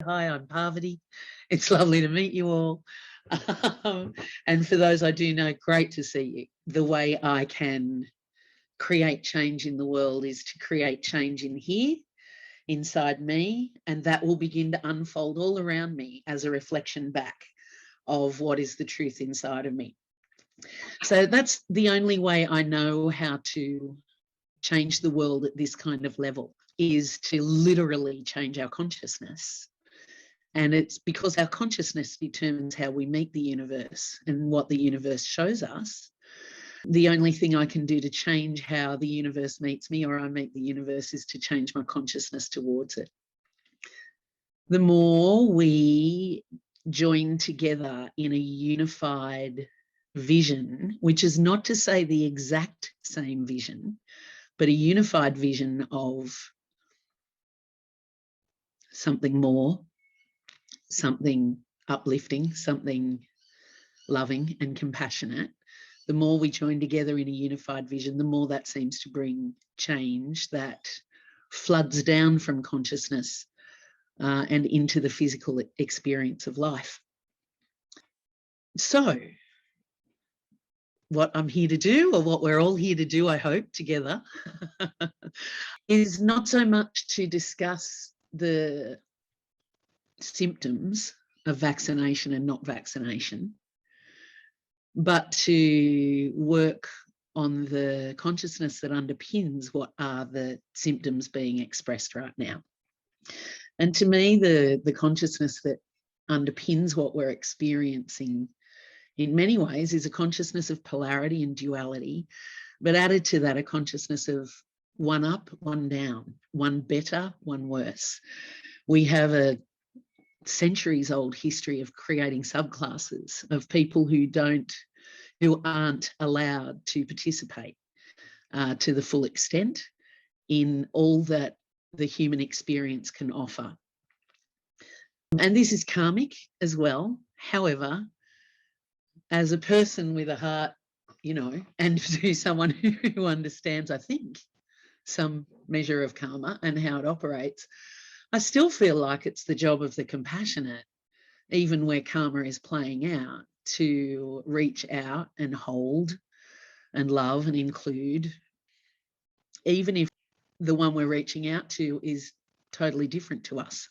Hi, I'm Parvati. It's lovely to meet you all. And for those I do know, great to see you. The way I can create change in the world is to create change in here, inside me, and that will begin to unfold all around me as a reflection back of what is the truth inside of me. So that's the only way I know how to change the world at this kind of level, is to literally change our consciousness. And it's because our consciousness determines how we meet the universe and what the universe shows us. The only thing I can do to change how the universe meets me or I meet the universe is to change my consciousness towards it. The more we join together in a unified vision, which is not to say the exact same vision, but a unified vision of something more, something uplifting, something loving and compassionate, the more we join together in a unified vision, the more that seems to bring change that floods down from consciousness and into the physical experience of life. So what I'm here to do, or what we're all here to do, I hope, together, is not so much to discuss the symptoms of vaccination and not vaccination, but to work on the consciousness that underpins what are the symptoms being expressed right now. And to me, the consciousness that underpins what we're experiencing in many ways is a consciousness of polarity and duality, but added to that, a consciousness of one up, one down, one better, one worse. We have a centuries-old history of creating subclasses of people who aren't allowed to participate to the full extent in all that the human experience can offer. And this is karmic as well. However, as a person with a heart, and to someone who understands, I think, some measure of karma and how it operates, I still feel like it's the job of the compassionate, even where karma is playing out, to reach out and hold and love and include, even if the one we're reaching out to is totally different to us.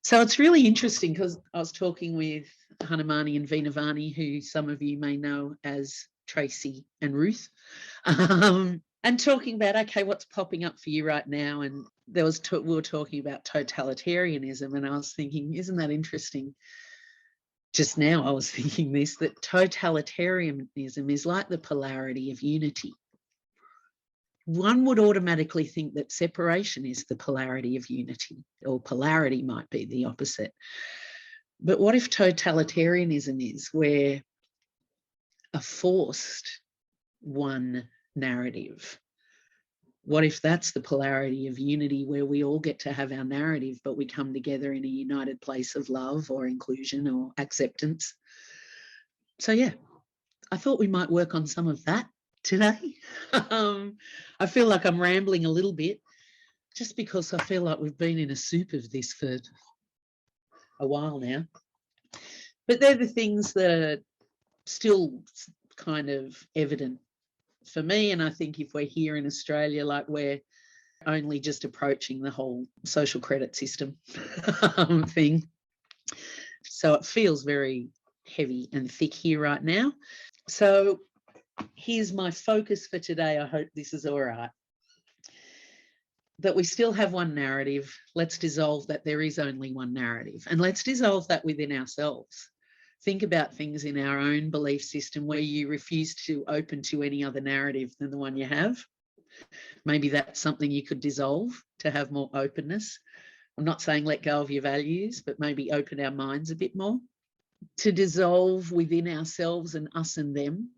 So it's really interesting because I was talking with Hanumani and Veenavani, who some of you may know as Tracy and Ruth, and talking about, okay, what's popping up for you right now? And we were talking about totalitarianism, and I was thinking, isn't that interesting? Just now I was thinking this, that totalitarianism is like the polarity of unity. One would automatically think that separation is the polarity of unity, or polarity might be the opposite. But what if totalitarianism is where a forced one narrative? What if that's the polarity of unity, where we all get to have our narrative, but we come together in a united place of love or inclusion or acceptance? So yeah, I thought we might work on some of that today. I feel like I'm rambling a little bit just because I feel like we've been in a soup of this for a while now. But they're the things that are still kind of evident for me. And I think if we're here in Australia, like, we're only just approaching the whole social credit system thing. So it feels very heavy and thick here right now. So here's my focus for today. I hope this is all right. That we still have one narrative. Let's dissolve that there is only one narrative, and let's dissolve that within ourselves. Think about things in our own belief system where you refuse to open to any other narrative than the one you have. Maybe that's something you could dissolve to have more openness. I'm not saying let go of your values, but maybe open our minds a bit more. To dissolve within ourselves and us and them.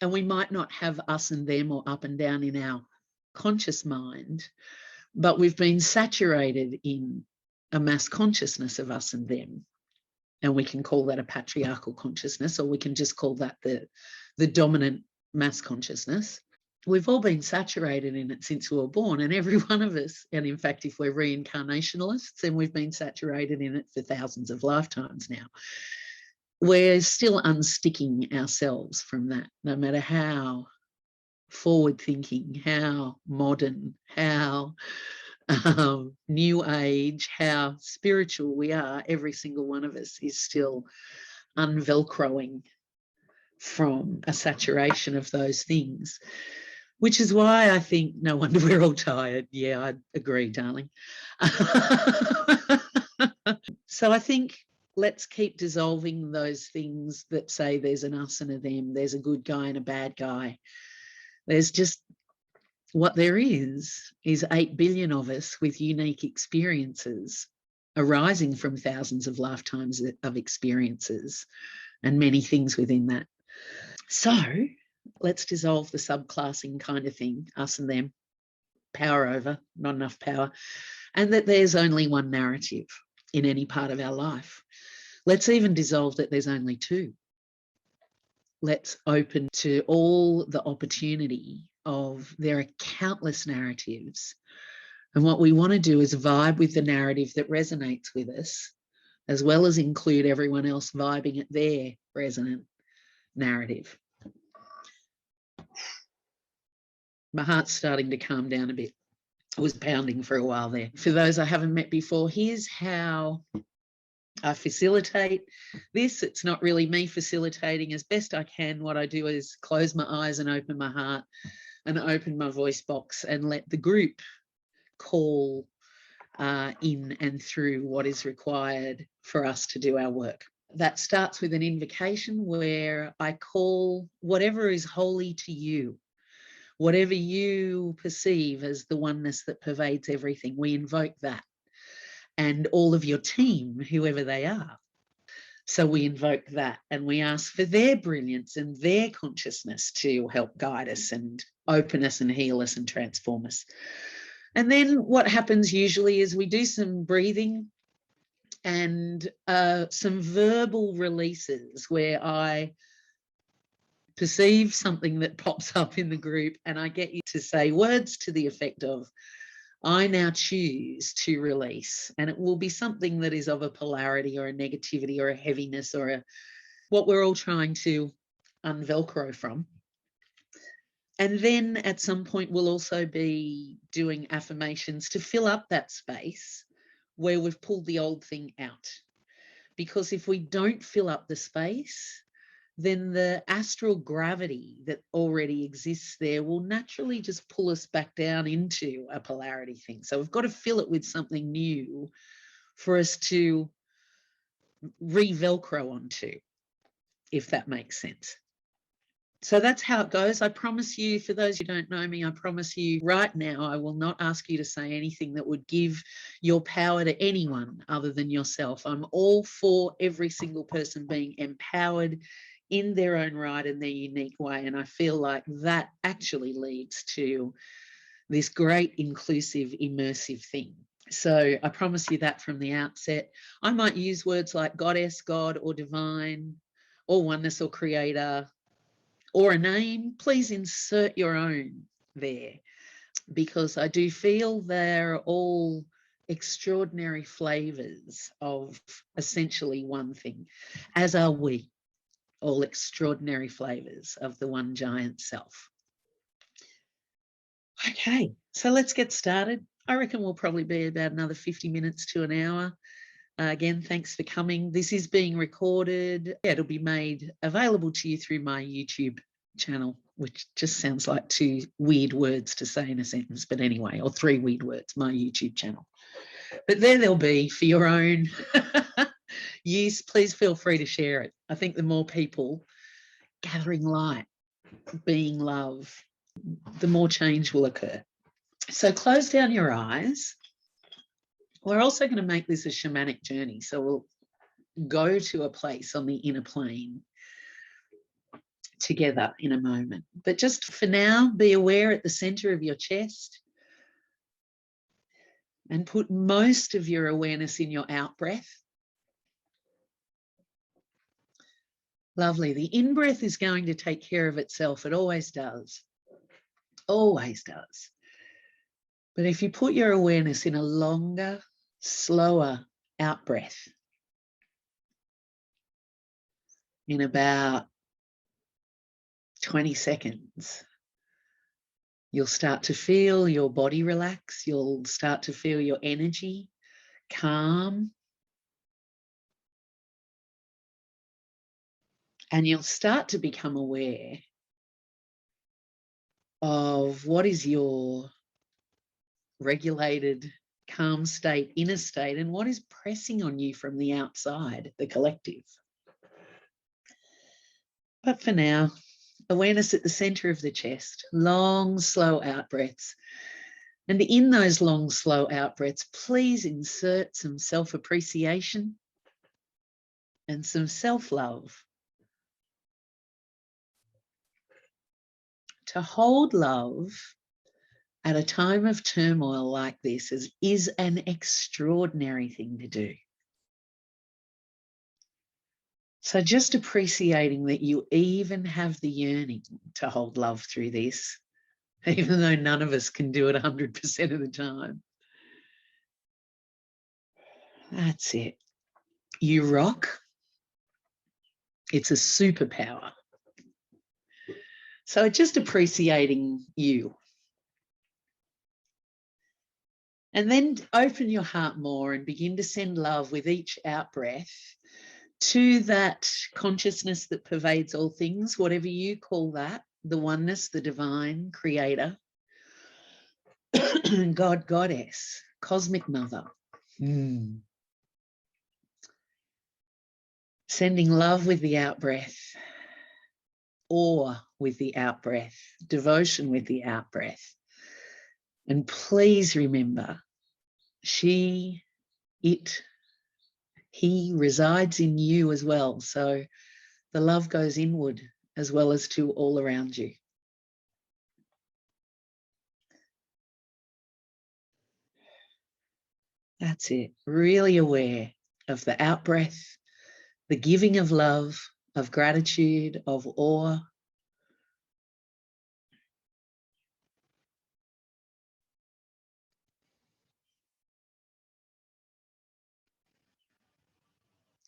And we might not have us and them or up and down in our conscious mind, but we've been saturated in a mass consciousness of us and them. And we can call that a patriarchal consciousness, or we can just call that the dominant mass consciousness. we've all been saturated in it since we were born, and every one of us, and in fact, if we're reincarnationalists, then we've been saturated in it for thousands of lifetimes now. We're still unsticking ourselves from that, no matter how forward thinking, how modern, how new age, how spiritual we are. Every single one of us is still unvelcroing from a saturation of those things, which is why I think no wonder we're all tired. Yeah, I agree, darling. So I think let's keep dissolving those things that say there's an us and a them, there's a good guy and a bad guy. There's just, what there is 8 billion of us with unique experiences arising from thousands of lifetimes of experiences and many things within that. So let's dissolve the subclassing kind of thing, us and them, power over, not enough power, and that there's only one narrative in any part of our life. Let's even dissolve that there's only two. Let's open to all the opportunity of there are countless narratives. And what we want to do is vibe with the narrative that resonates with us, as well as include everyone else vibing at their resonant narrative. My heart's starting to calm down a bit. It was pounding for a while there. For those I haven't met before, here's how I facilitate this. It's not really me facilitating as best I can. What I do is close my eyes and open my heart and open my voice box and let the group call in and through what is required for us to do our work. That starts with an invocation where I call whatever is holy to you, whatever you perceive as the oneness that pervades everything. We invoke that. And all of your team, whoever they are. So we invoke that and we ask for their brilliance and their consciousness to help guide us and open us and heal us and transform us. And then what happens usually is we do some breathing and some verbal releases where I perceive something that pops up in the group and I get you to say words to the effect of, I now choose to release. And it will be something that is of a polarity or a negativity or a heaviness or what we're all trying to unvelcro from. And then at some point we'll also be doing affirmations to fill up that space where we've pulled the old thing out. Because if we don't fill up the space, then the astral gravity that already exists there will naturally just pull us back down into a polarity thing. So we've got to fill it with something new for us to re-velcro onto, if that makes sense. So that's how it goes. I promise you, for those who don't know me, I promise you right now, I will not ask you to say anything that would give your power to anyone other than yourself. I'm all for every single person being empowered in their own right and their unique way. And I feel like that actually leads to this great inclusive, immersive thing. So I promise you that from the outset. I might use words like goddess, God, or divine, or oneness, or creator, or a name. Please insert your own there, because I do feel they're all extraordinary flavors of essentially one thing, as are we, all extraordinary flavors of the one giant self. Okay, so let's get started. I reckon we'll probably be about another 50 minutes to an hour. Again, thanks for coming. This is being recorded. It'll be made available to you through my YouTube channel, which just sounds like 2 weird words to say in a sentence, but anyway, or 3 weird words, my YouTube channel. But there they'll be for your own use. Please feel free to share it. I think the more people gathering light, being love, the more change will occur. So close down your eyes. We're also going to make this a shamanic journey. So we'll go to a place on the inner plane together in a moment. But just for now, be aware at the center of your chest and put most of your awareness in your out breath. Lovely. The in breath is going to take care of itself. It always does. always does. But if you put your awareness in a longer, slower out breath, in about 20 seconds, you'll start to feel your body relax. You'll start to feel your energy calm. And you'll start to become aware of what is your regulated, calm state, inner state, and what is pressing on you from the outside, the collective. But for now, awareness at the center of the chest, long, slow out breaths. And in those long, slow out breaths, please insert some self-appreciation and some self-love. To hold love at a time of turmoil like this is an extraordinary thing to do. So just appreciating that you even have the yearning to hold love through this, even though none of us can do it 100% of the time. That's it. You rock. It's a superpower. So just appreciating you. And then open your heart more and begin to send love with each out breath to that consciousness that pervades all things, whatever you call that, the oneness, the divine, creator, God, goddess, cosmic mother. Sending love with the out breath, awe with the out breath, devotion with the out breath. And please remember, she, it, he resides in you as well. So the love goes inward as well as to all around you. That's it. Really aware of the out breath, the giving of love, of gratitude, of awe.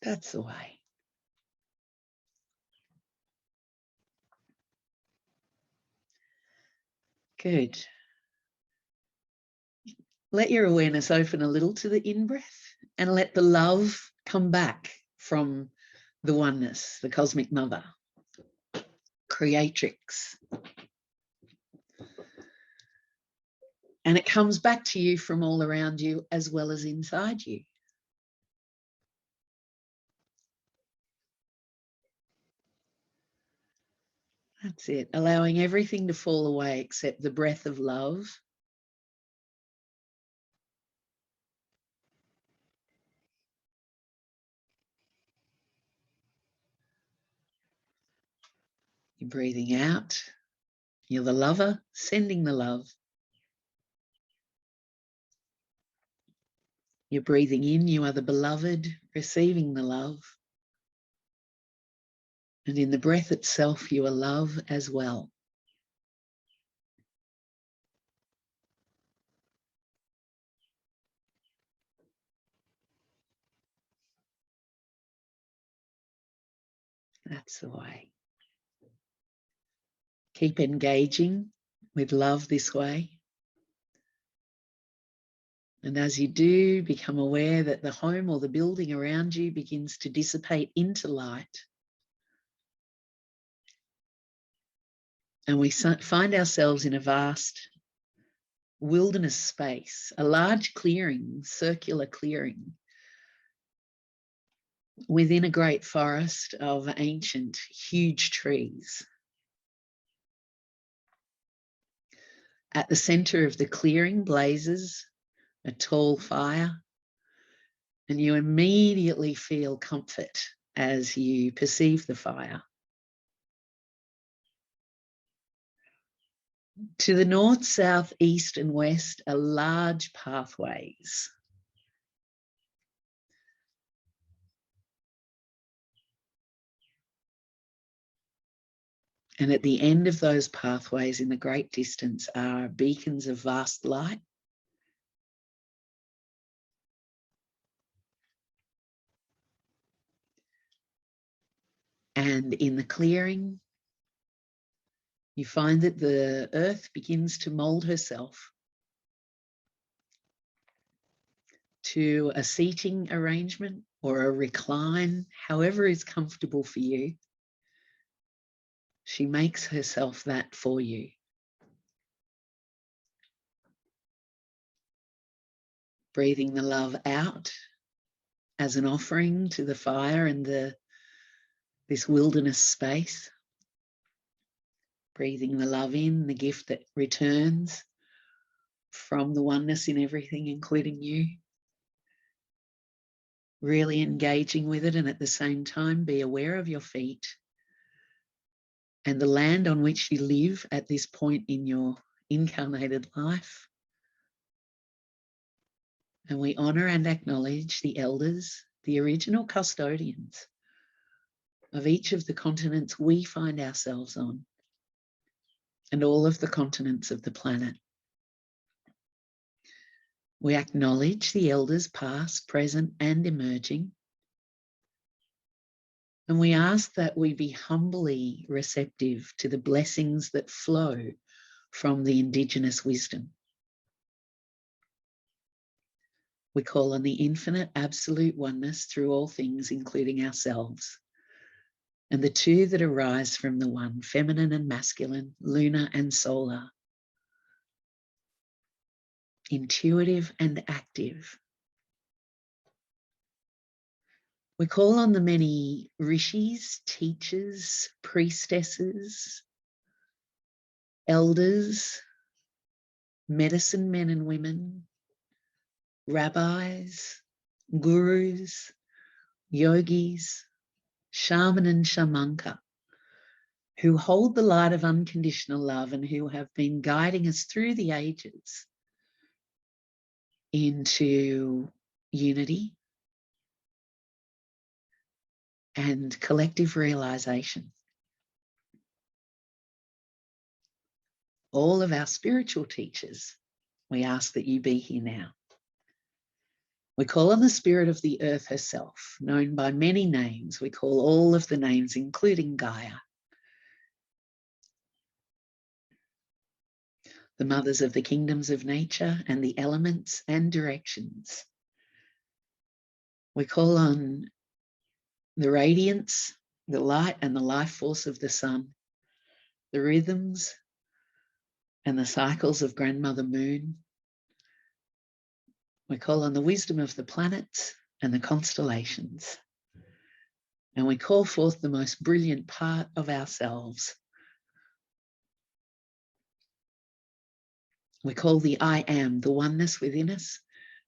That's the way. Good. Let your awareness open a little to the in-breath and let the love come back from the oneness, the cosmic mother, creatrix. And it comes back to you from all around you as well as inside you. That's it. Allowing everything to fall away except the breath of love. You're breathing out. You're the lover, sending the love. You're breathing in. You are the beloved, receiving the love. And in the breath itself, you are love as well. That's the way. Keep engaging with love this way. And as you do, become aware that the home or the building around you begins to dissipate into light. And we find ourselves in a vast wilderness space, a large clearing, circular clearing, within a great forest of ancient, huge trees. At the center of the clearing blazes a tall fire, and you immediately feel comfort as you perceive the fire. To the north, south, east, and west are large pathways. And at the end of those pathways in the great distance are beacons of vast light. And in the clearing, you find that the earth begins to mold herself to a seating arrangement or a recline, however is comfortable for you. She makes herself that for you. Breathing the love out as an offering to the fire and this wilderness space. Breathing the love in, the gift that returns from the oneness in everything, including you. Really engaging with it, and at the same time be aware of your feet and the land on which you live at this point in your incarnated life. And we honour and acknowledge the elders, the original custodians of each of the continents we find ourselves on, and all of the continents of the planet. We acknowledge the elders past, present, and emerging. And we ask that we be humbly receptive to the blessings that flow from the Indigenous wisdom. We call on the infinite absolute oneness through all things, including ourselves, and the two that arise from the one, feminine and masculine, lunar and solar, intuitive and active. We call on the many rishis, teachers, priestesses, elders, medicine men and women, rabbis, gurus, yogis, shaman and shamanka, who hold the light of unconditional love and who have been guiding us through the ages into unity and collective realization. All of our spiritual teachers, we ask that you be here now. We call on the spirit of the earth herself, known by many names. We call all of the names, including Gaia, the mothers of the kingdoms of nature and the elements and directions. We call on the radiance, the light and the life force of the sun, the rhythms and the cycles of Grandmother Moon. We call on the wisdom of the planets and the constellations. And we call forth the most brilliant part of ourselves. We call the I am, the oneness within us.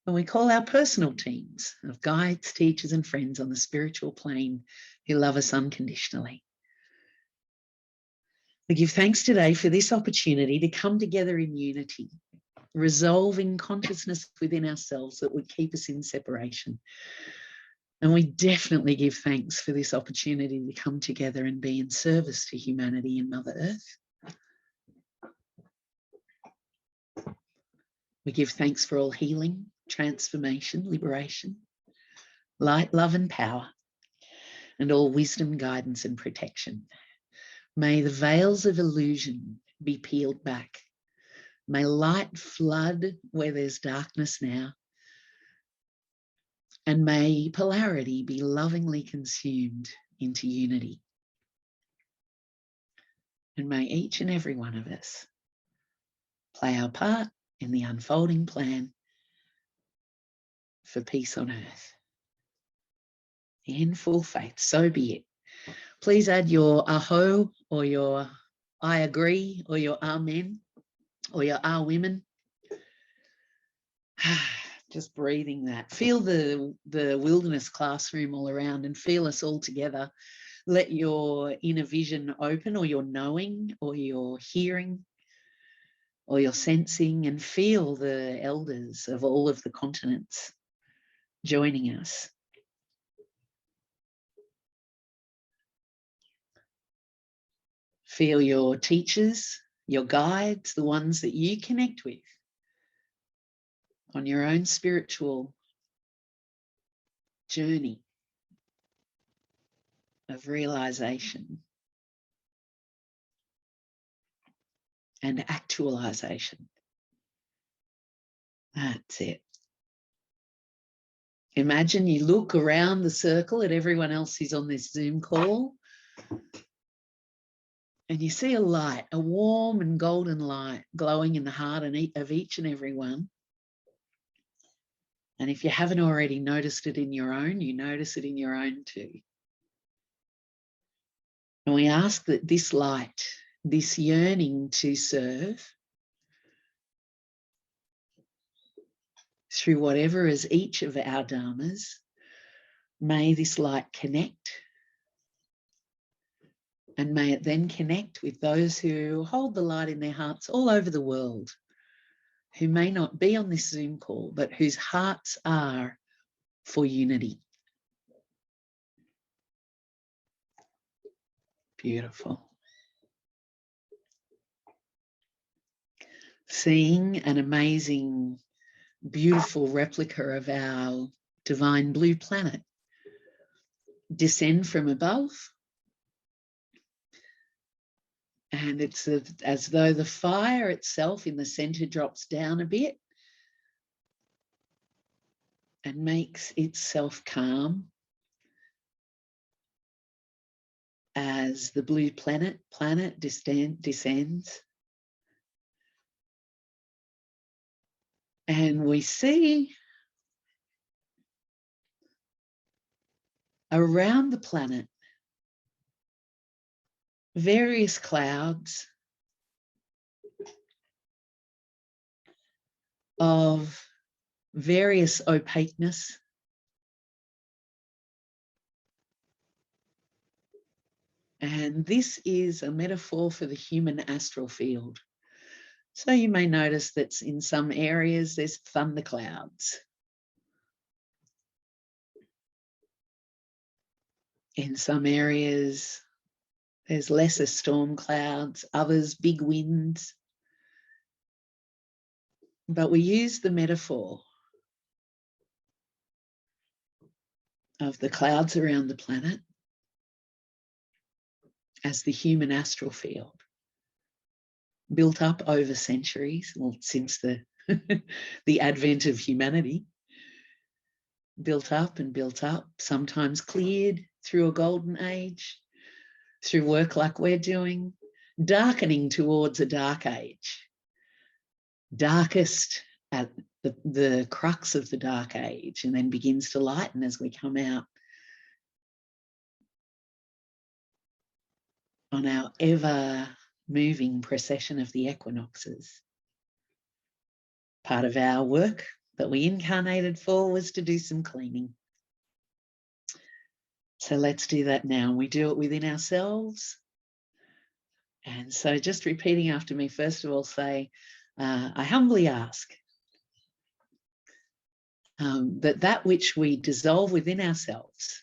And we call our personal teams of guides, teachers, and friends on the spiritual plane who love us unconditionally. We give thanks today for this opportunity to come together in unity, resolving consciousness within ourselves that would keep us in separation. And we definitely give thanks for this opportunity to come together and be in service to humanity and Mother Earth. We give thanks for all healing, transformation, liberation, light, love, and power, and all wisdom, guidance, and protection. May the veils of illusion be peeled back. May light flood where there's darkness now. And may polarity be lovingly consumed into unity. And may each and every one of us play our part in the unfolding plan for peace on earth. In full faith, so be it. Please add your aho or your I agree or your amen or your women. Just breathing that. Feel the wilderness classroom all around and feel us all together. Let your inner vision open, or your knowing or your hearing or your sensing, and feel the elders of all of the continents joining us. Feel your teachers, your guides, the ones that you connect with on your own spiritual journey of realization and actualization. That's it. Imagine you look around the circle at everyone else who's on this Zoom call, and you see a light, a warm and golden light glowing in the heart of each and every one. And if you haven't already noticed it in your own, you notice it in your own too. And we ask that this light, this yearning to serve through whatever is each of our dharmas, may this light connect, and may it then connect with those who hold the light in their hearts all over the world, who may not be on this Zoom call, but whose hearts are for unity. Beautiful. Seeing an amazing, beautiful replica of our divine blue planet descend from above. And it's as though the fire itself in the center drops down a bit and makes itself calm as the blue planet descends. And we see around the planet various clouds of various opaqueness. And this is a metaphor for the human astral field. So you may notice that in some areas there's thunderclouds. In some areas there's lesser storm clouds, others big winds. But we use the metaphor of the clouds around the planet as the human astral field, built up over centuries, well, since the the advent of humanity, built up and built up, sometimes cleared through a golden age, through work like we're doing, darkening towards a dark age, darkest at the crux of the dark age, and then begins to lighten as we come out on our ever-moving procession of the equinoxes. Part of our work that we incarnated for was to do some cleaning. So let's do that now. We do it within ourselves. And so just repeating after me, first of all, say, I humbly ask that which we dissolve within ourselves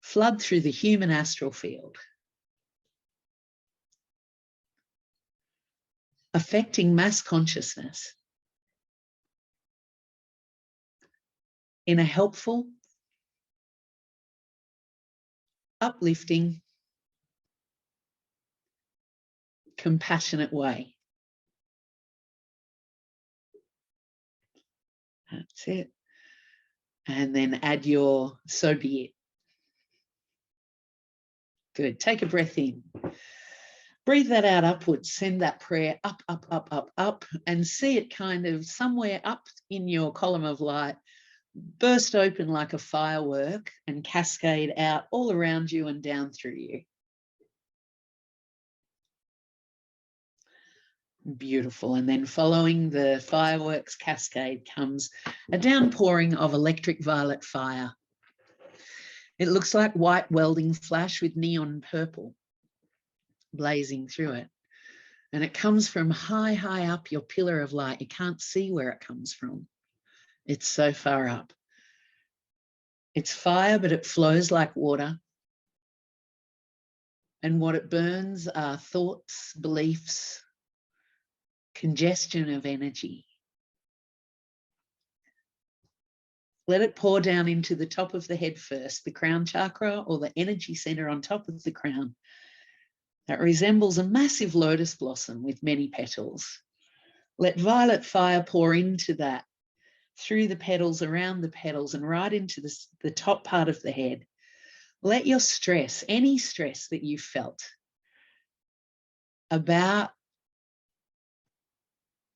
flood through the human astral field, affecting mass consciousness in a helpful, uplifting, compassionate way. That's it. And then add your so be it. Good. Take a breath in. Breathe that out upwards. Send that prayer up, up, up, up, up, and see it kind of somewhere up in your column of light burst open like a firework and cascade out all around you and down through you. Beautiful. And then following the fireworks cascade comes a downpouring of electric violet fire. It looks like white welding flash with neon purple blazing through it. And it comes from high, high up your pillar of light. You can't see where it comes from. It's so far up. It's fire, but it flows like water. And what it burns are thoughts, beliefs, congestion of energy. Let it pour down into the top of the head first, the crown chakra, or the energy center on top of the crown. That resembles a massive lotus blossom with many petals. Let violet fire pour into that, through the petals, around the petals, and right into the top part of the head. Let your stress, any stress that you felt about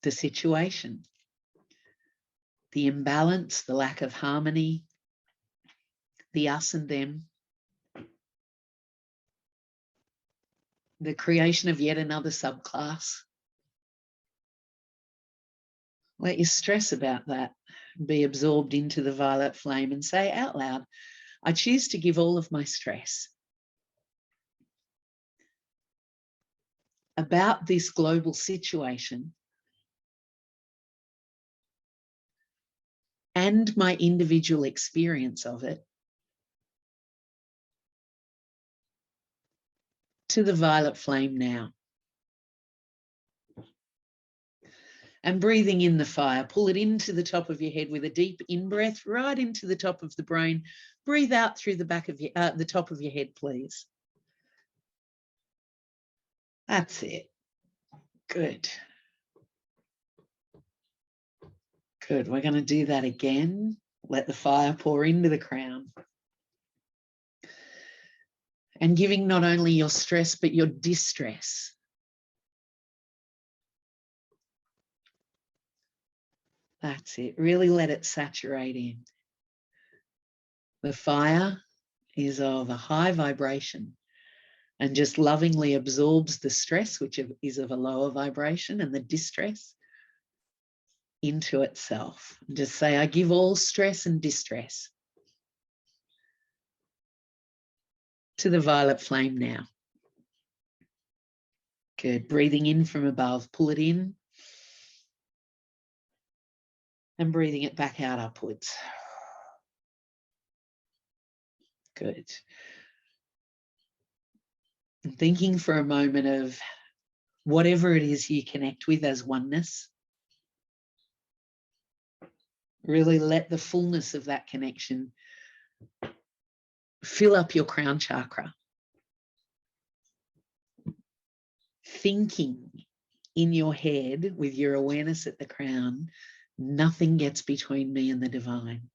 the situation, the imbalance, the lack of harmony, the us and them, the creation of yet another subclass. Let your stress about that be absorbed into the violet flame and say out loud, I choose to give all of my stress about this global situation and my individual experience of it to the violet flame now. And breathing in the fire, pull it into the top of your head with a deep in-breath, right into the top of the brain. Breathe out through the back of your, the top of your head, please. That's it. Good. Good. We're going to do that again. Let the fire pour into the crown. And giving not only your stress, but your distress. That's it. Really let it saturate in. The fire is of a high vibration and just lovingly absorbs the stress, which is of a lower vibration, and the distress into itself. And just say, I give all stress and distress to the violet flame now. Good. Breathing in from above, pull it in. And breathing it back out upwards. Good. And thinking for a moment of whatever it is you connect with as oneness. Really let the fullness of that connection fill up your crown chakra. Thinking in your head with your awareness at the crown, nothing gets between me and the divine.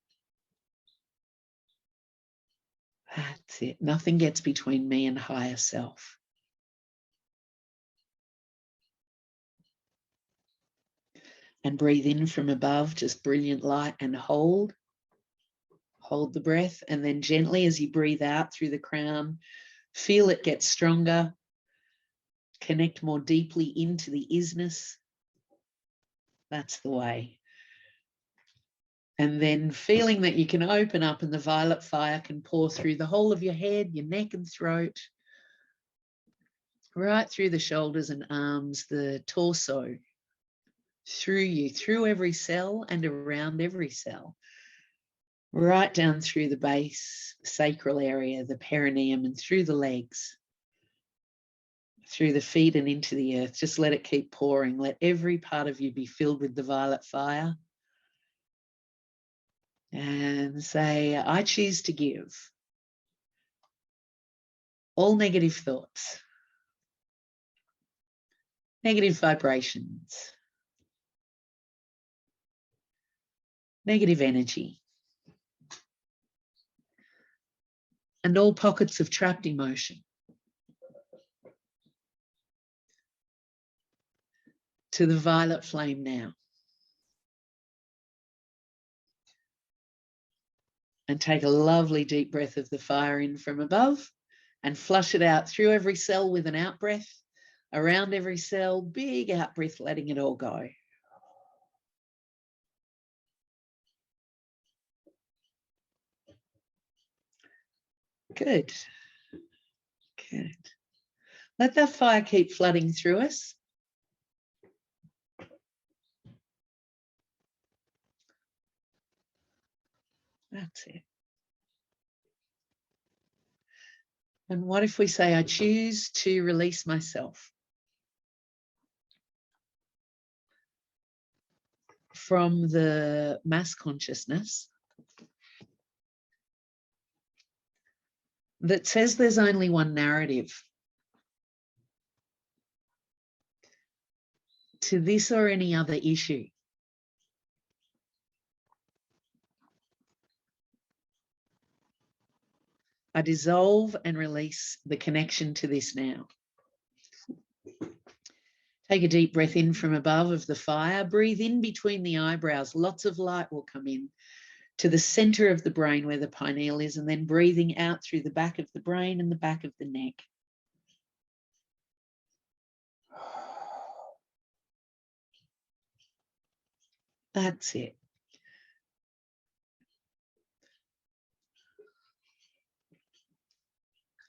That's it. Nothing gets between me and higher self. And breathe in from above, just brilliant light, and hold. Hold the breath. And then gently as you breathe out through the crown, feel it get stronger. Connect more deeply into the isness. That's the way. And then feeling that you can open up and the violet fire can pour through the whole of your head, your neck and throat, right through the shoulders and arms, the torso, through you, through every cell and around every cell, right down through the base, sacral area, the perineum, and through the legs, through the feet and into the earth. Just let it keep pouring. Let every part of you be filled with the violet fire. And say, I choose to give all negative thoughts, negative vibrations, negative energy, and all pockets of trapped emotion to the violet flame now. And take a lovely deep breath of the fire in from above and flush it out through every cell with an out breath, around every cell, big out breath, letting it all go. Good. Good. Let that fire keep flooding through us. That's it. And what if we say, I choose to release myself from the mass consciousness that says there's only one narrative to this or any other issue. I dissolve and release the connection to this now. Take a deep breath in from above of the fire. Breathe in between the eyebrows. Lots of light will come in to the center of the brain where the pineal is, and then breathing out through the back of the brain and the back of the neck. That's it.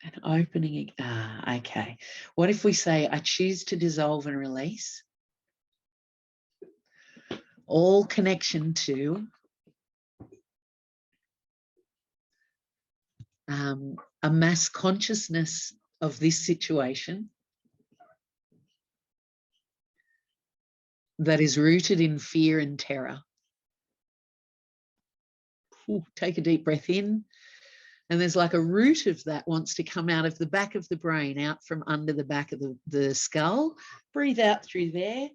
And opening. Okay. What if we say, I choose to dissolve and release all connection to a mass consciousness of this situation that is rooted in fear and terror. Ooh, take a deep breath in. And there's like a root of that wants to come out of the back of the brain, out from under the back of the skull. Breathe out through there.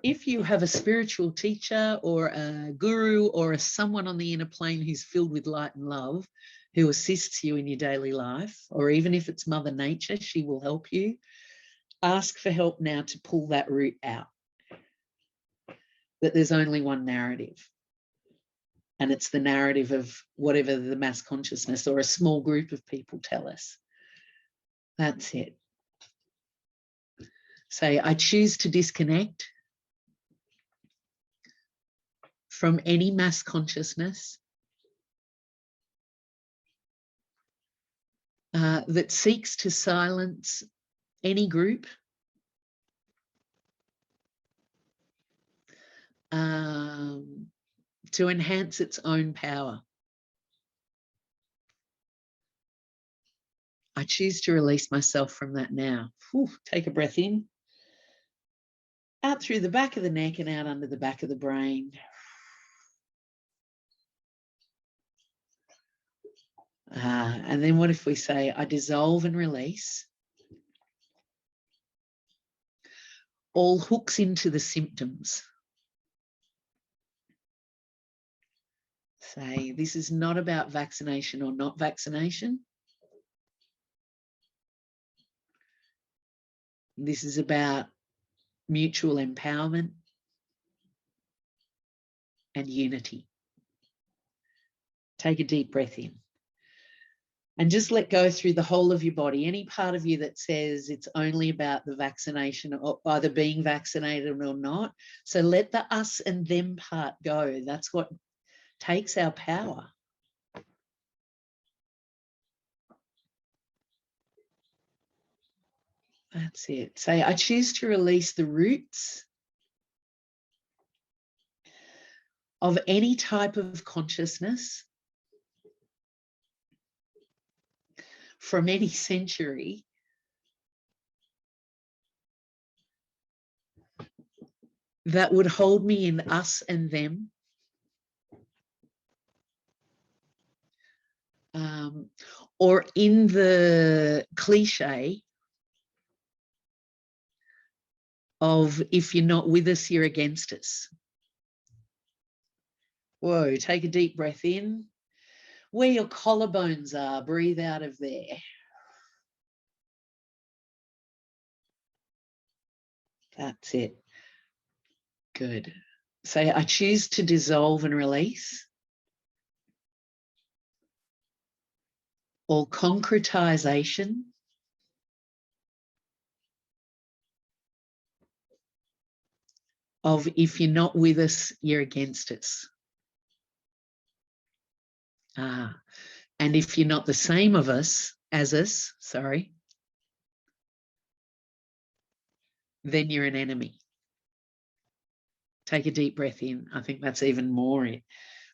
If you have a spiritual teacher or a guru or someone on the inner plane who's filled with light and love, who assists you in your daily life, or even if it's Mother Nature, she will help you. Ask for help now to pull that root out. That there's only one narrative. And it's the narrative of whatever the mass consciousness or a small group of people tell us. That's it. Say, I choose to disconnect from any mass consciousness that seeks to silence any group, to enhance its own power. I choose to release myself from that now. Whew, take a breath in. Out through the back of the neck and out under the back of the brain. And then what if we say, I dissolve and release all hooks into the symptoms. Say, this is not about vaccination or not vaccination. This is about mutual empowerment and unity. Take a deep breath in. And just let go through the whole of your body. Any part of you that says it's only about the vaccination or either being vaccinated or not. So let the us and them part go. That's what takes our power. That's it. Say, I choose to release the roots of any type of consciousness from any century that would hold me in us and them, or in the cliche of if you're not with us, you're against us. Whoa, take a deep breath in. Where your collarbones are, breathe out of there. That's it. Good. Say, I choose to dissolve and release all concretization of if you're not with us, you're against us. And if you're not the same as us, then you're an enemy. Take a deep breath in. I think that's even more it.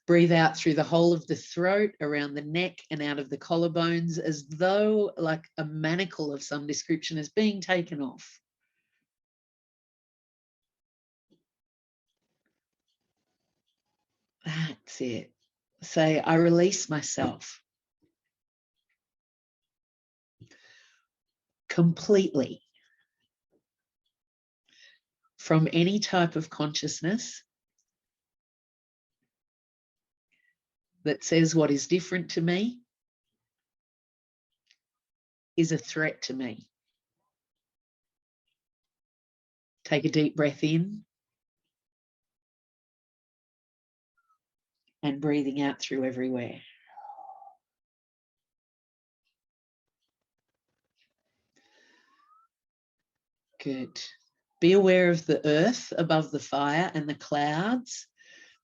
Breathe out through the whole of the throat, around the neck and out of the collarbones, as though like a manacle of some description is being taken off. That's it. Say, I release myself completely from any type of consciousness that says what is different to me is a threat to me. Take a deep breath in and breathing out through everywhere. Good. Be aware of the earth above the fire and the clouds.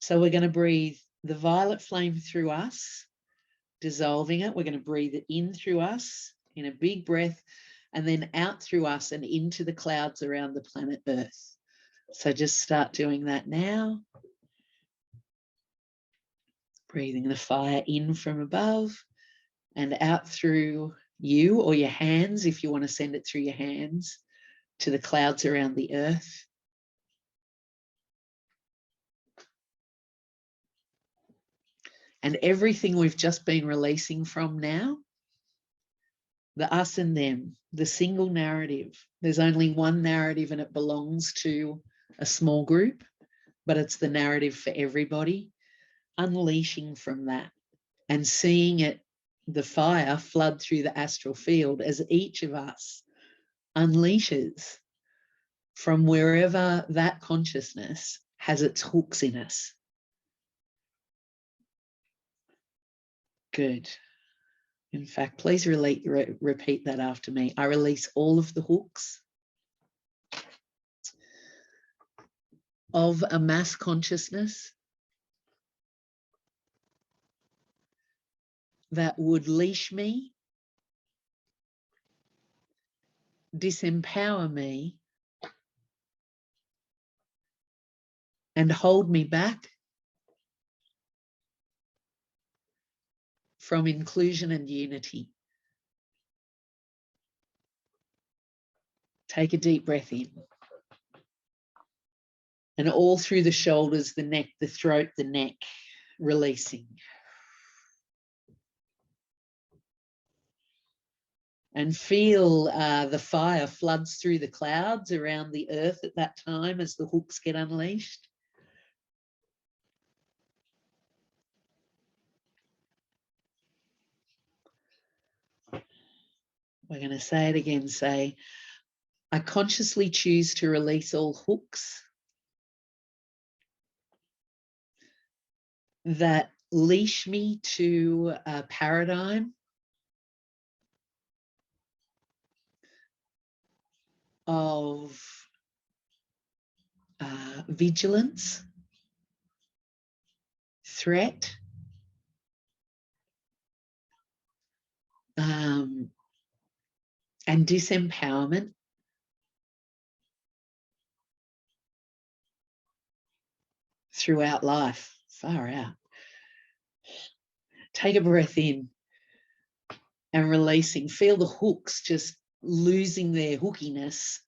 So we're going to breathe the violet flame through us, dissolving it. We're going to breathe it in through us in a big breath, and then out through us and into the clouds around the planet Earth. So just start doing that now. Breathing the fire in from above and out through you or your hands, if you want to send it through your hands, to the clouds around the Earth. And everything we've just been releasing from now, the us and them, the single narrative. There's only one narrative and it belongs to a small group, but it's the narrative for everybody. Unleashing from that and seeing it, the fire flood through the astral field as each of us unleashes from wherever that consciousness has its hooks in us. Good. In fact, please repeat that after me. I release all of the hooks of a mass consciousness that would leash me, disempower me, and hold me back from inclusion and unity. Take a deep breath in. And all through the shoulders, the neck, the throat, the neck, releasing. And feel the fire floods through the clouds around the Earth at that time as the hooks get unleashed. We're going to say it again. Say, I consciously choose to release all hooks that leash me to a paradigm of vigilance, threat, and disempowerment. Throughout life. Far out. Take a breath in and releasing. Feel the hooks just losing their hookiness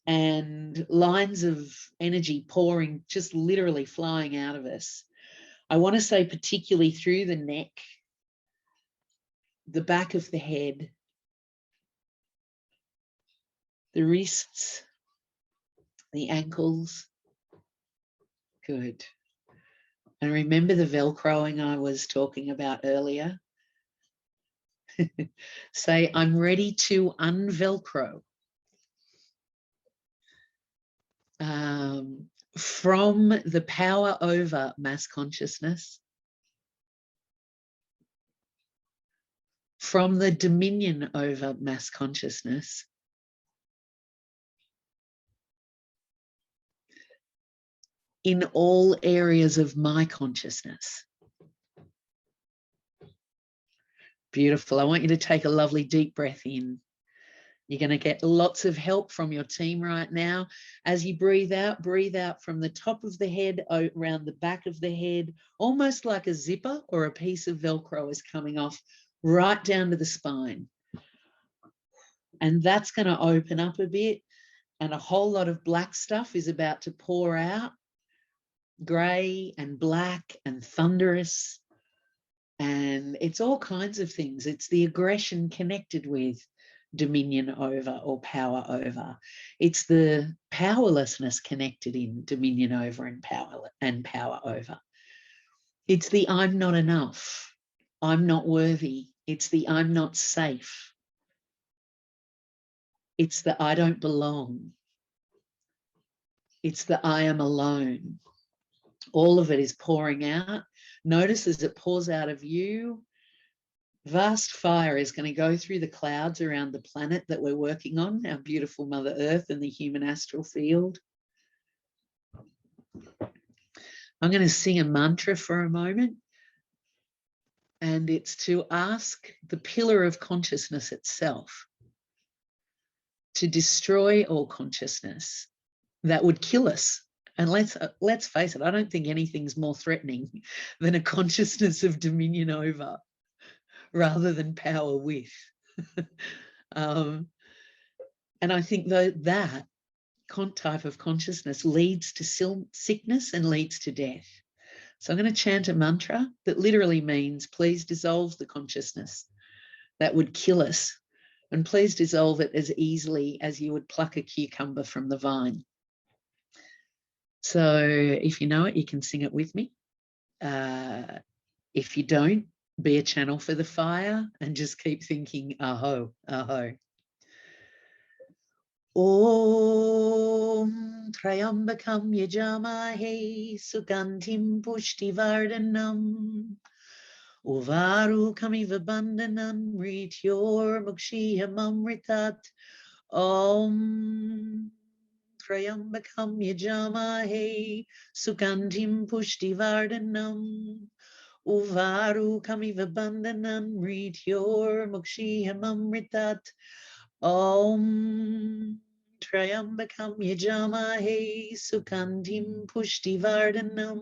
and lines of energy pouring, just literally flying out of us. I want to say particularly through the neck, the back of the head, the wrists, the ankles. Good. And remember the Velcroing I was talking about earlier? Say, I'm ready to unvelcro from the power over mass consciousness, from the dominion over mass consciousness, in all areas of my consciousness. Beautiful. I want you to take a lovely deep breath in You're going to get lots of help from your team right now. As you breathe out from the top of the head, around the back of the head, almost like a zipper or a piece of Velcro is coming off right down to the spine. And that's going to open up a bit, and a whole lot of black stuff is about to pour out, grey and black and thunderous. And it's all kinds of things. It's the aggression connected with dominion over or power over. It's the powerlessness connected in dominion over and power over. It's the I'm not enough, I'm not worthy. It's the I'm not safe. It's the I don't belong. It's the I am alone. All of it is pouring out. Notice as it pours out of you, vast fire is going to go through the clouds around the planet that we're working on, our beautiful Mother Earth and the human astral field. I'm going to sing a mantra for a moment, and it's to ask the pillar of consciousness itself to destroy all consciousness that would kill us. And let's face it, I don't think anything's more threatening than a consciousness of dominion over rather than power with. And I think that type of consciousness leads to sickness and leads to death. So I'm going to chant a mantra that literally means, please dissolve the consciousness that would kill us, and please dissolve it as easily as you would pluck a cucumber from the vine. So if you know it, you can sing it with me. If you don't, be a channel for the fire and just keep thinking, aho, aho. Om Trayambakam Yajamahe Sugantim Pushtivardhanam Uvaru Kamiva Bandhanam Rityor Mukshiyam Amritat Om Trayambakam Yajamahe Sugantim Pushtivardhanam Uvaru Kamiva Bandhanam Rityor Mukshiyam Amritat Om Trayambakam Yajamahe Sukantim Pushtivardhanam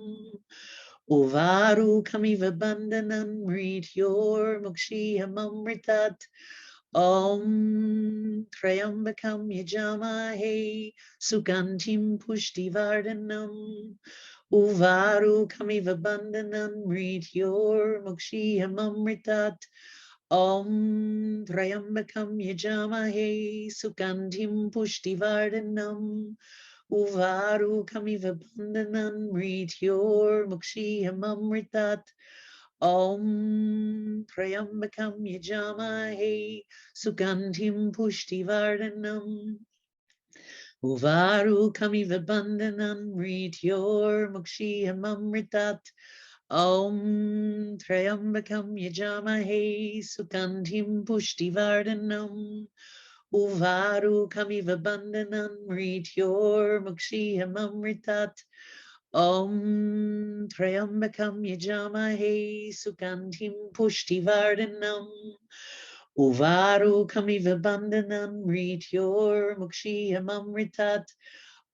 Uvaru Kamiva Bandhanam Rityor Mukshiyam Amritat Om Trayambakam Yajamahe Sukantim Pushtivardhanam Uvaru Kamiva Bandhanam Rityor Mukshiyam Amritat Om Trayambakam Yajamahe Sukantim Pushtivardhanam Uvaru Kamiva Bandhanam Rityor Mukshiyam Amritat Om Trayambakam Yajamahe Sukantim Pushtivardhanam Uvaru Kamiva Bandhanam Rityor Mukshiyam Amritat Om Trayambakam Yajamahe Sukantim Pushtivardhanam Uvaru Kamiva Bandhanam Rityor Mukshiyam Amritat Om Trayambakam Yajamahe Sukantim Pushtivardhanam Uvaru Kamiva Bandhanam Rityor Mukshiyam Amritat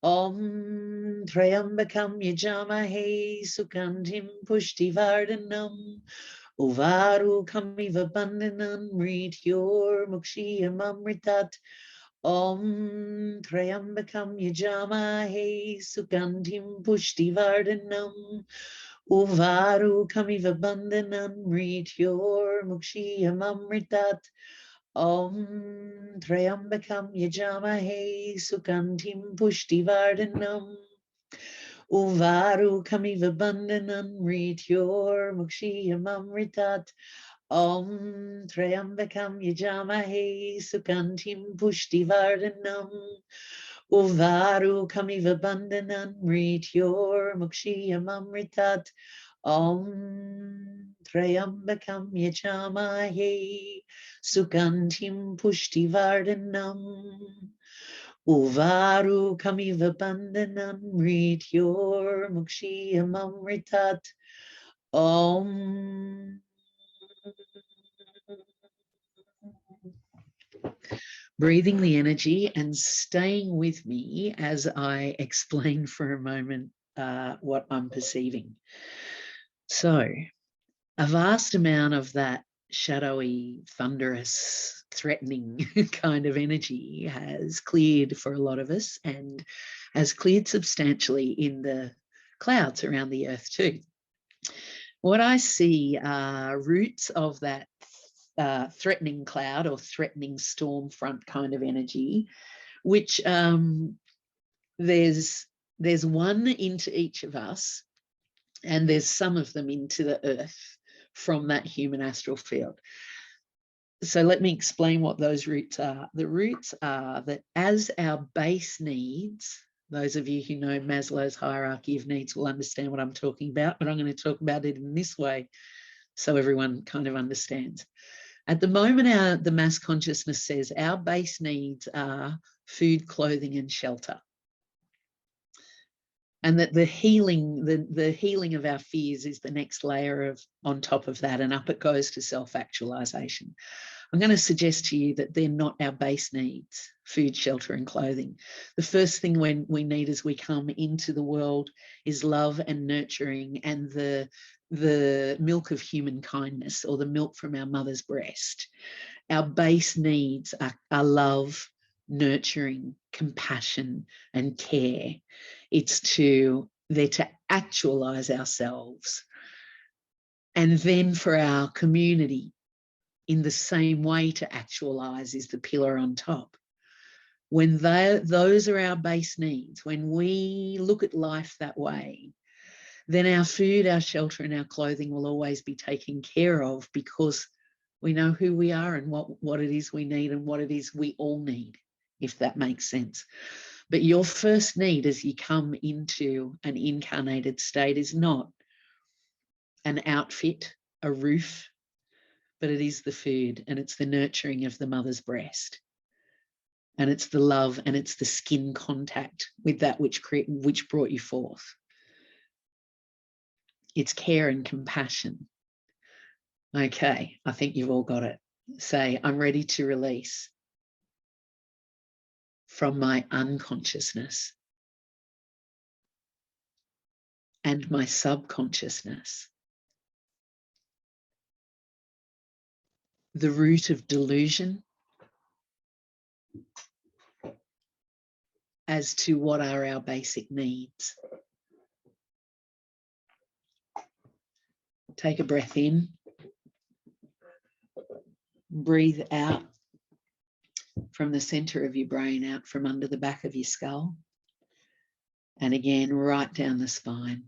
Om Trayambakam Yajamahe Sukantim Pushtivardhanam Uvaru Kamiva Bandhanam Rityor Mukshiyam Amritat Om Trayambakam Yajamahe Sukantim Pushtivardhanam Uvaru Kamiva Bandhanam Rityor Mukshiyam Amritat Om Trayambakam Yajamahe Sukantim Pushtivardhanam Uvaru Kamiva Bandhanam Rityor Mukshiyam Amritat Om Trayambakam Yajamahe Sukantim Pushtivardhanam Uvaru Kamiva Bandhanam Rityor Mukshiyam Amritat Om Trayambakam Yajamahe Sukantim Pushtivardhanam Uvaru Kamiva Bandhanam Rityor Mukshiyam Amritat Om breathing the energy and staying with me as I explain for a moment what I'm perceiving. So, a vast amount of that shadowy, thunderous, threatening kind of energy has cleared for a lot of us and has cleared substantially in the clouds around the earth too. What I see are roots of that threatening cloud or threatening storm front kind of energy, which there's one into each of us, and there's some of them into the earth from that human astral field. So let me explain what those roots are. The roots are that as our base needs, those of you who know Maslow's hierarchy of needs will understand what I'm talking about, but I'm going to talk about it in this way so everyone kind of understands. At the moment, the mass consciousness says our base needs are food, clothing, and shelter. And that the healing, the healing of our fears is the next layer of on top of that, and up it goes to self-actualization. I'm going to suggest to you that they're not our base needs, food, shelter, and clothing. The first thing when we need as we come into the world is love and nurturing and the milk of human kindness, or the milk from our mother's breast. Our base needs are love, nurturing, compassion, and care. They're to actualize ourselves. And then for our community, in the same way to actualize is the pillar on top. When those are our base needs, when we look at life that way, then our food, our shelter, and our clothing will always be taken care of, because we know who we are and what it is we need and what it is we all need, if that makes sense. But your first need as you come into an incarnated state is not an outfit, a roof, but it is the food, and it's the nurturing of the mother's breast. And it's the love, and it's the skin contact with that which brought you forth. It's care and compassion. Okay, I think you've all got it. Say, I'm ready to release from my unconsciousness and my subconsciousness the root of delusion as to what are our basic needs. Take a breath in, breathe out from the center of your brain, out from under the back of your skull, and again right down the spine.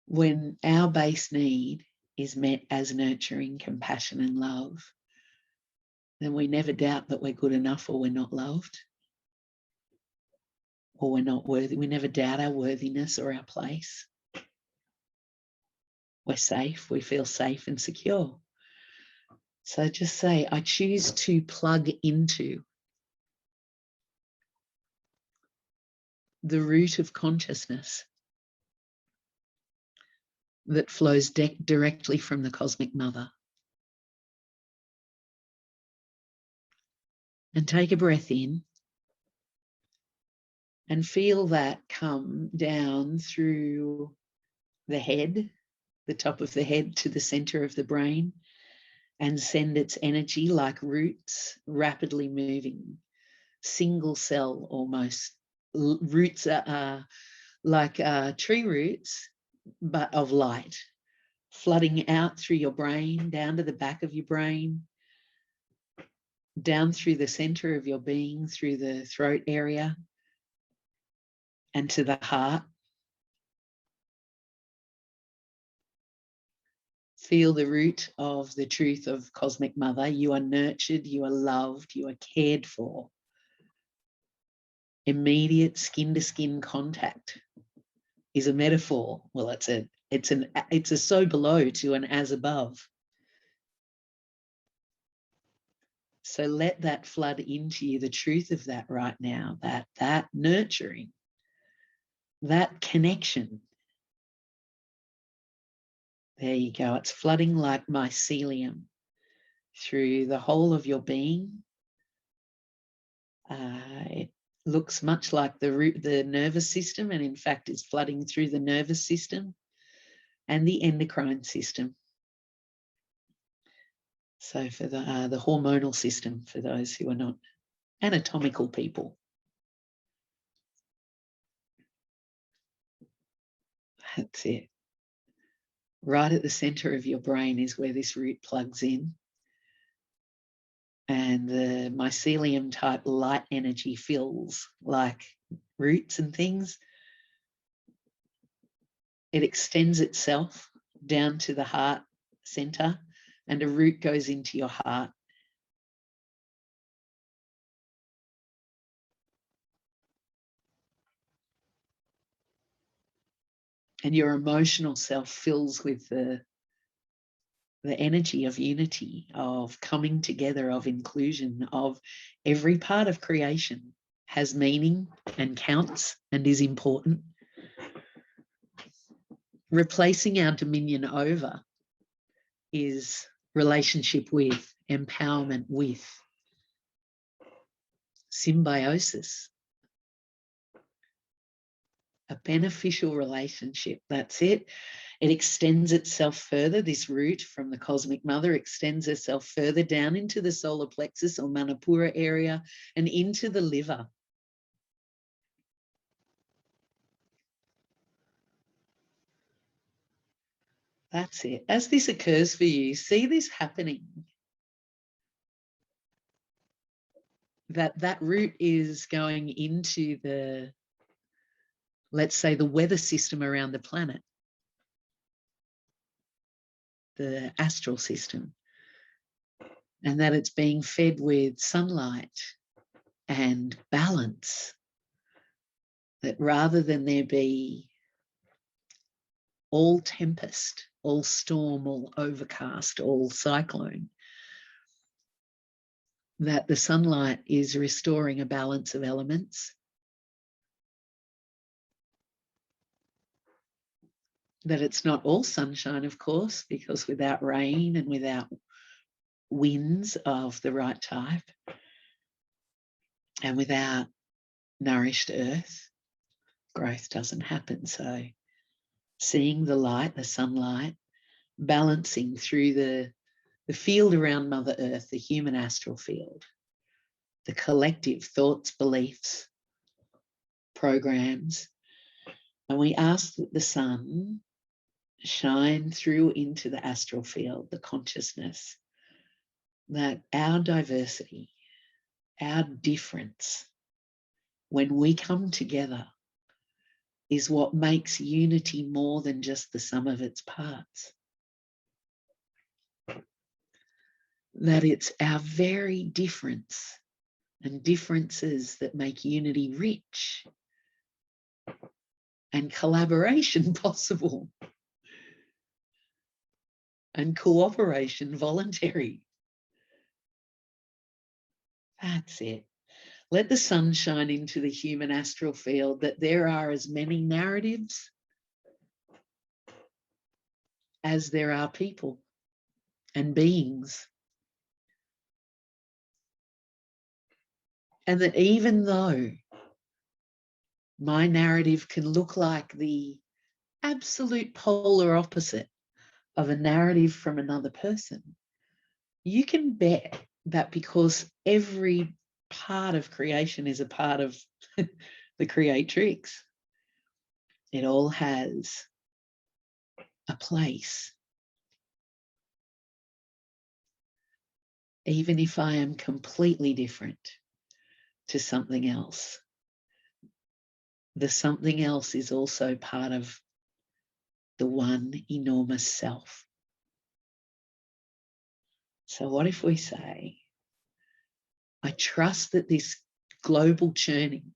When our base need is met as nurturing, compassion, and love, then we never doubt that we're good enough, or we're not loved, or we're not worthy. We never doubt our worthiness or our place. We're safe. We feel safe and secure. So just say, I choose to plug into the root of consciousness that flows directly from the cosmic mother. And take a breath in and feel that come down through the head, the top of the head, to the center of the brain, and send its energy like roots rapidly moving, single cell almost. Roots are like tree roots, but of light, flooding out through your brain, down to the back of your brain, down through the center of your being, through the throat area, and to the heart. Feel the root of the truth of Cosmic Mother. You are nurtured, you are loved, you are cared for. Immediate skin-to-skin contact is a metaphor. Well, it's a so below to an as above. So let that flood into you, the truth of that right now, that nurturing, that connection, There you go. It's flooding like mycelium through the whole of your being. It looks much like the nervous system, and in fact is flooding through the nervous system and the endocrine system. So for the hormonal system, for those who are not anatomical people. That's it. Right at the center of your brain is where this root plugs in. And the mycelium type light energy fills like roots and things. It extends itself down to the heart center, and a root goes into your heart. And your emotional self fills with the energy of unity, of coming together, of inclusion, of every part of creation has meaning and counts and is important. Replacing our dominion over is relationship with, empowerment with, symbiosis, a beneficial relationship. That's it. It extends itself further. This root from the cosmic mother extends itself further down into the solar plexus or Manipura area and into the liver. That's it. As this occurs for you, see this happening. That root is going into the, let's say, the weather system around the planet, the astral system, and that it's being fed with sunlight and balance, that rather than there be all tempest, all storm, all overcast, all cyclone, that the sunlight is restoring a balance of elements, that it's not all sunshine, of course, because without rain and without winds of the right type and without nourished earth, growth doesn't happen. So seeing the light, the sunlight, balancing through the field around Mother Earth, the human astral field, the collective thoughts, beliefs, programs. And we ask that the sun shine through into the astral field, the consciousness, that our diversity, our difference, when we come together, is what makes unity more than just the sum of its parts. That it's our very difference and differences that make unity rich and collaboration possible and cooperation voluntary. That's it. Let the sun shine into the human astral field, that there are as many narratives as there are people and beings. And that even though my narrative can look like the absolute polar opposite of a narrative from another person, you can bet that because every part of creation is a part of the creatrix, it all has a place. Even if I am completely different to something else, the something else is also part of the one enormous self. So what if we say, I trust that this global churning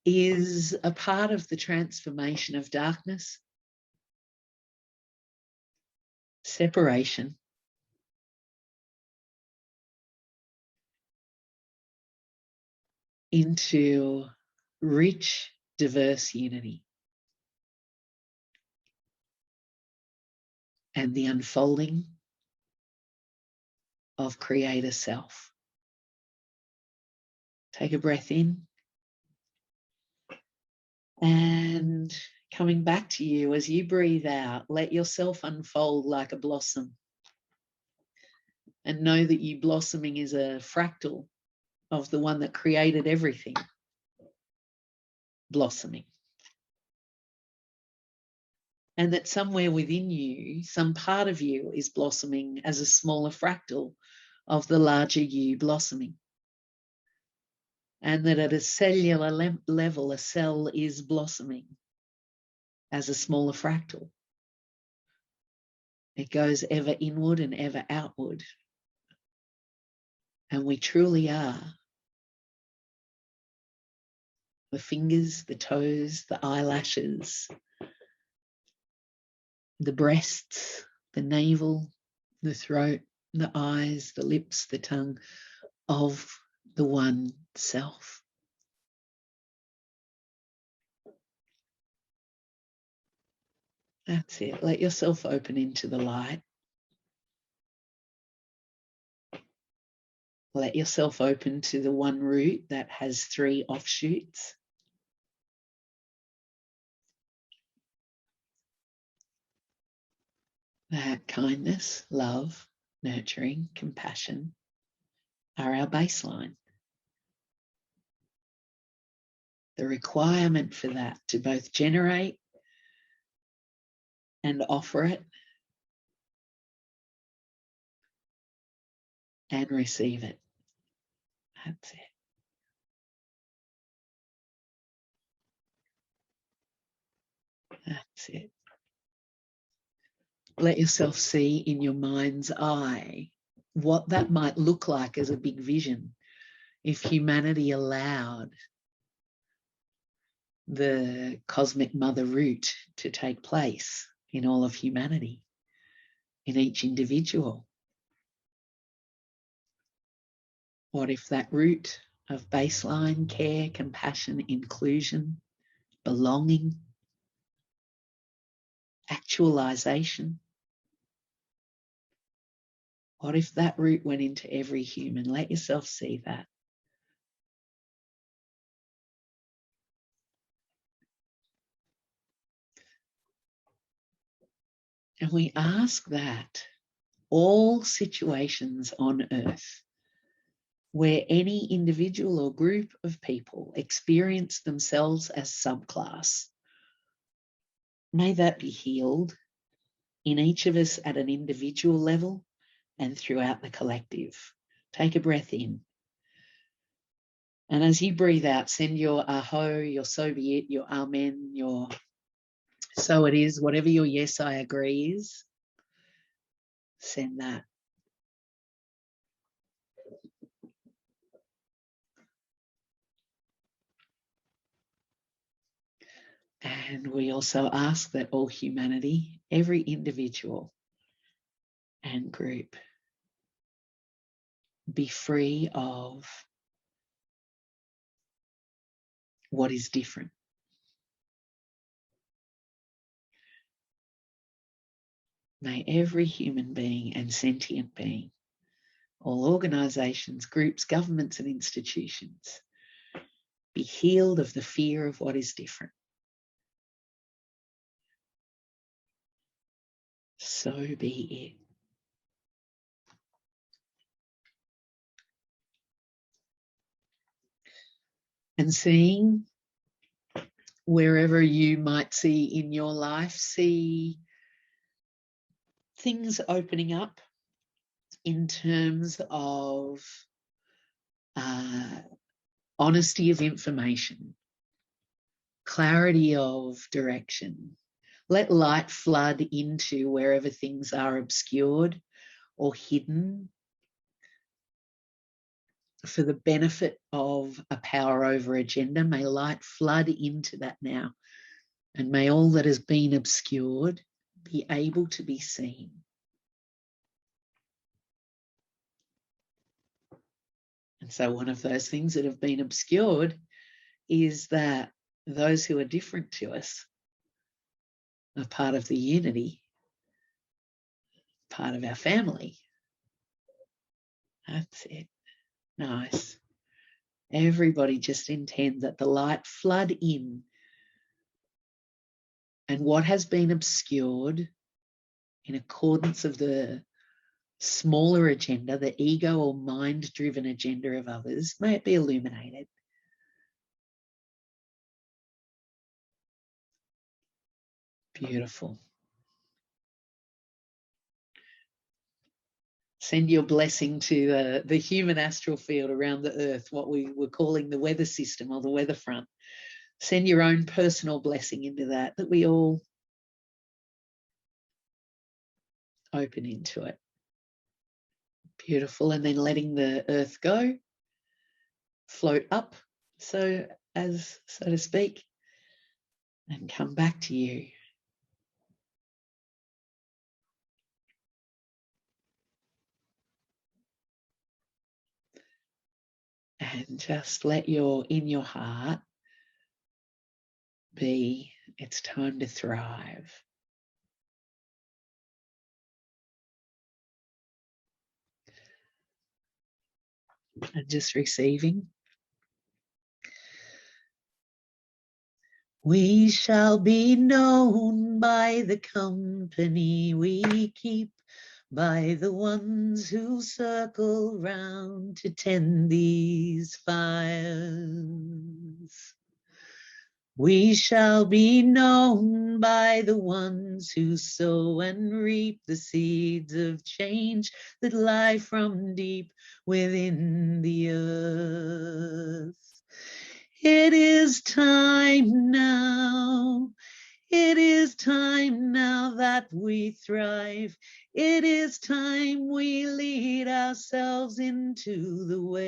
is a part of the transformation of darkness, separation, into rich diverse unity, and the unfolding of Creator Self. Take a breath in, and coming back to you as you breathe out, let yourself unfold like a blossom, and know that you blossoming is a fractal of the one that created everything blossoming. And that somewhere within you, some part of you is blossoming as a smaller fractal of the larger you blossoming. And that at a cellular level, a cell is blossoming as a smaller fractal. It goes ever inward and ever outward. And we truly are the fingers, the toes, the eyelashes, the breasts, the navel, the throat, the eyes, the lips, the tongue of the one self. That's it. Let yourself open into the light. Let yourself open to the one root that has 3 offshoots. That kindness, love, nurturing, compassion are our baseline. The requirement for that to both generate and offer it and receive it. That's it. That's it. Let yourself see in your mind's eye what that might look like as a big vision if humanity allowed the cosmic mother root to take place in all of humanity, in each individual. What if that root of baseline care, compassion, inclusion, belonging, actualization, what if that root went into every human? Let yourself see that. And we ask that all situations on earth where any individual or group of people experience themselves as subclass, may that be healed in each of us at an individual level and throughout the collective. Take a breath in. And as you breathe out, send your aho, your so be it, your amen, your so it is, whatever your yes, I agree is, send that. And we also ask that all humanity, every individual and group, be free of what is different. May every human being and sentient being, all organisations, groups, governments and institutions, be healed of the fear of what is different. So be it. And seeing wherever you might see in your life, see things opening up in terms of honesty of information, clarity of direction. Let light flood into wherever things are obscured or hidden for the benefit of a power over agenda. May light flood into that now. And may all that has been obscured be able to be seen. And so one of those things that have been obscured is that those who are different to us are part of the unity, part of our family. That's it. Nice. Everybody just intend that the light flood in, and what has been obscured in accordance of the smaller agenda, the ego or mind-driven agenda of others, may it be illuminated. Beautiful. Send your blessing to the human astral field around the earth, what we were calling the weather system or the weather front. Send your own personal blessing into that we all open into it. Beautiful. And then letting the earth go, float up, so to speak, and come back to you. And just let in your heart be, it's time to thrive. And just receiving. We shall be known by the company we keep, by the ones who circle round to tend these fires. We shall be known by the ones who sow and reap the seeds of change that lie from deep within the earth. It is time now. It is time now that we thrive. It is time we lead ourselves into the well.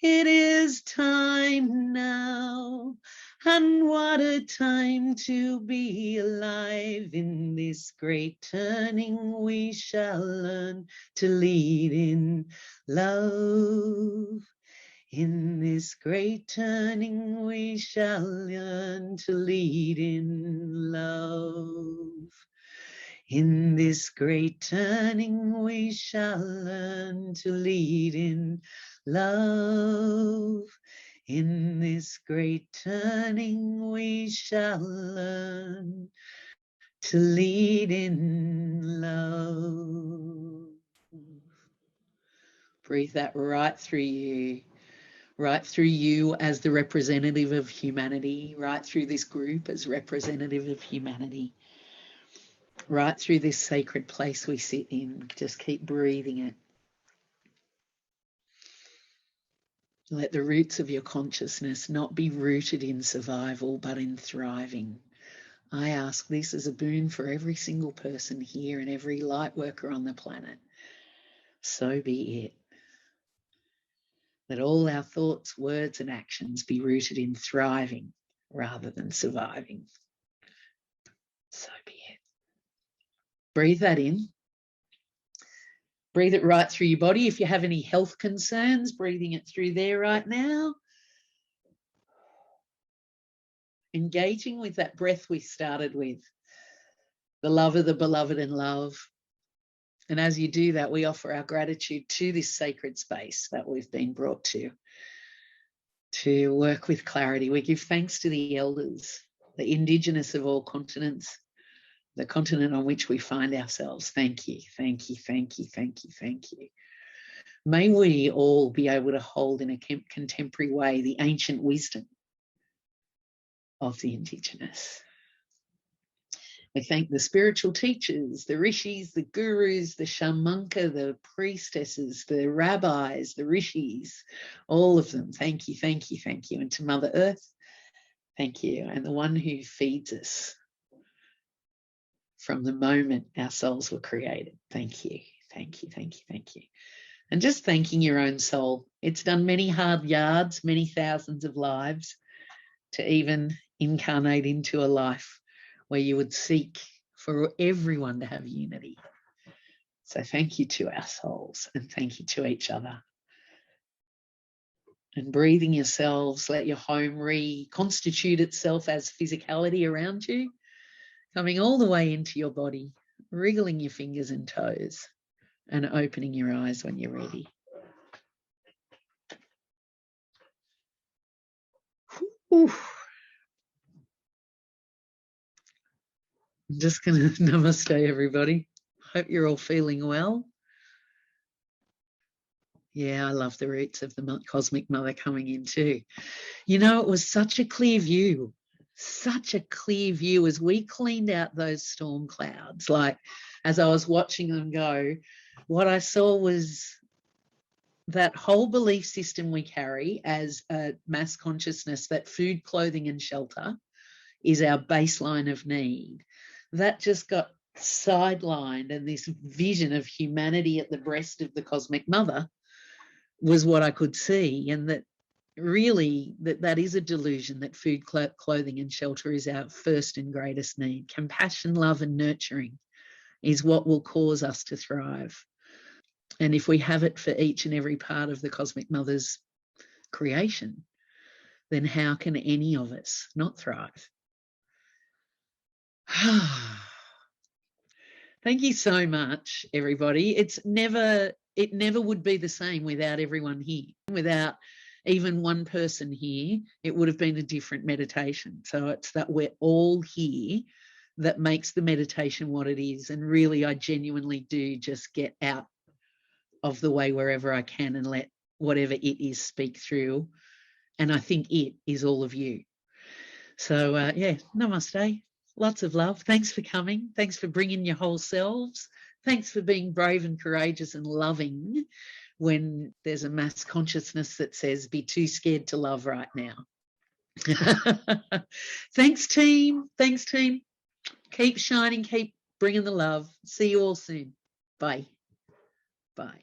It is time now, and what a time to be alive. In this great turning we shall learn to lead in love. In this great turning we shall learn to lead in love. In this great turning we shall learn to lead in love. In this great turning we shall learn to lead in love. Breathe that right through you. Right through you as the representative of humanity, right through this group as representative of humanity, right through this sacred place we sit in. Just keep breathing it. Let the roots of your consciousness not be rooted in survival, but in thriving. I ask this as a boon for every single person here and every light worker on the planet. So be it. Let all our thoughts, words, and actions be rooted in thriving rather than surviving. So be it. Breathe that in. Breathe it right through your body. If you have any health concerns, breathing it through there right now. Engaging with that breath we started with. The love of the beloved and love. And as you do that, we offer our gratitude to this sacred space that we've been brought to work with clarity. We give thanks to the elders, the indigenous of all continents, the continent on which we find ourselves. Thank you, thank you, thank you, thank you, thank you. May we all be able to hold in a contemporary way the ancient wisdom of the indigenous. We thank the spiritual teachers, the rishis, the gurus, the shamanka, the priestesses, the rabbis, the rishis, all of them. Thank you, thank you, thank you. And to Mother Earth, thank you. And the one who feeds us from the moment our souls were created. Thank you, thank you, thank you, thank you. And just thanking your own soul. It's done many hard yards, many thousands of lives to even incarnate into a life where you would seek for everyone to have unity. So thank you to our souls and thank you to each other. and breathing yourselves. Let your home reconstitute itself as physicality around you, coming all the way into your body, wriggling your fingers and toes and opening your eyes when you're ready. Oof. I'm just going to namaste, everybody. Hope you're all feeling well. Yeah, I love the roots of the Cosmic Mother coming in too. You know, it was such a clear view as we cleaned out those storm clouds. Like, as I was watching them go, what I saw was that whole belief system we carry as a mass consciousness, that food, clothing, and shelter is our baseline of need. That just got sidelined, and this vision of humanity at the breast of the Cosmic Mother was what I could see, and that really that is a delusion, that food, clothing, and shelter is our first and greatest need. Compassion, love, and nurturing is what will cause us to thrive. And if we have it for each and every part of the Cosmic Mother's creation, then how can any of us not thrive? Thank you so much, everybody. It never would be the same without everyone here. Without even one person here, it would have been a different meditation. So it's that we're all here that makes the meditation what it is. And really, I genuinely do just get out of the way wherever I can and let whatever it is speak through. And I think it is all of you. So, yeah, namaste. Lots of love. Thanks for coming. Thanks for bringing your whole selves. Thanks for being brave and courageous and loving when there's a mass consciousness that says, be too scared to love right now. Thanks, team. Thanks, team. Keep shining. Keep bringing the love. See you all soon. Bye. Bye.